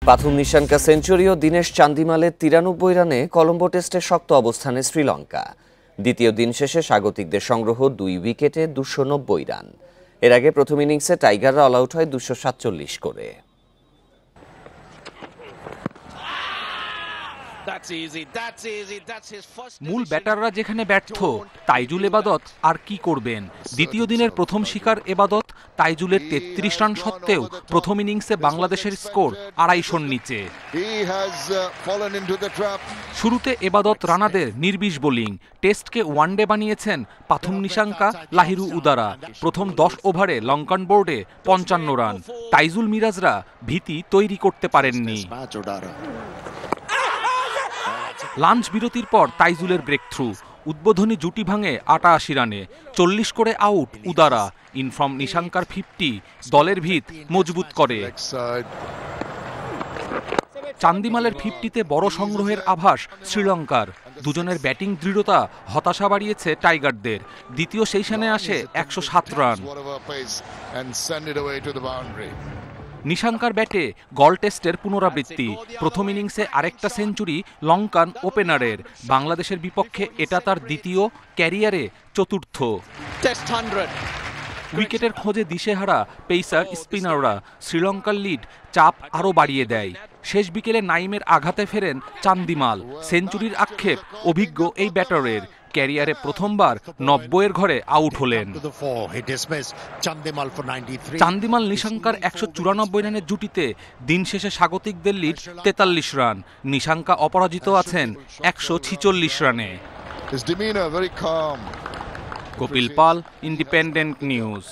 Pathum Nissanka century ও দিনেশ চান্দিমালের 93 রানে কলম্বো টেস্টে শক্ত অবস্থানে শ্রীলঙ্কা। দ্বিতীয় দিন শেষে স্বাগতিকদের সংগ্রহ 2 উইকেটে 290 রান। এর আগে প্রথম ইনিংসে টাইগাররা অল আউট হয় 247 করে। মূল ব্যাটাররা যেখানে ব্যর্থ, তাইজুল এবাদত আর কি করবেন? দ্বিতীয় দিনের প্রথম শিকার এবাদত। তাইজুলের 33 রান সত্ত্বেও প্রথম ইনিংসে বাংলাদেশের স্কোর 250-র নিচে। শুরুতে এবাদত রানাদের নির্বিষ বোলিং। টেস্টকে ওয়ানডে বানিয়েছেন পাথুম নিশাঙ্কা, লাহিরু উদারা। প্রথম 10 ওভারে লঙ্কান বোর্ডে 55 রান। তাইজুল মিরাজরা ভীতি তৈরি করতে পারেননি। লাঞ্চ বিরতির পর তাইজুলের ব্রেক থ্রু। উদ্বোধনী জুটি ভাঙে 88 রানে। 40 করে আউট উদারা। ইনফর্ম নিশাঙ্কার 50 দলের ভিত মজবুত করে। চান্দিমালের 50-তে বড় সংগ্রহের আভাস শ্রীলঙ্কার। দুজনের ব্যাটিং দৃঢ়তা হতাশা বাড়িয়েছে টাইগারদের। দ্বিতীয় সেশনে আসে 107 রান। নিশাঙ্কার ব্যাটে গল টেস্টের পুনরাবৃত্তি। প্রথম ইনিংসে আরেকটা সেঞ্চুরি লঙ্কান ওপেনারের। বাংলাদেশের বিপক্ষে এটা তার দ্বিতীয়, ক্যারিয়ারে চতুর্থ। উইকেটের খোঁজে দিশেহারা পেসার স্পিনাররা। শ্রীলঙ্কার লিড চাপ আরও বাড়িয়ে দেয়। শেষ বিকেলে নাইমের আঘাতে ফেরেন চান্দিমাল। সেঞ্চুরির আক্ষেপ অভিজ্ঞ এই ব্যাটারের। ক্যারিয়ারে প্রথমবার 90-এর ঘরে আউট হলেন। চান্দিমাল নিশাঙ্কার 194 রানের জুটিতে দিন শেষে স্বাগতিকদের লিড 43 রান। নিশাঙ্কা অপরাজিত আছেন 146 রানে। কপিল পাল, ইন্ডিপেন্ডেন্ট নিউজ।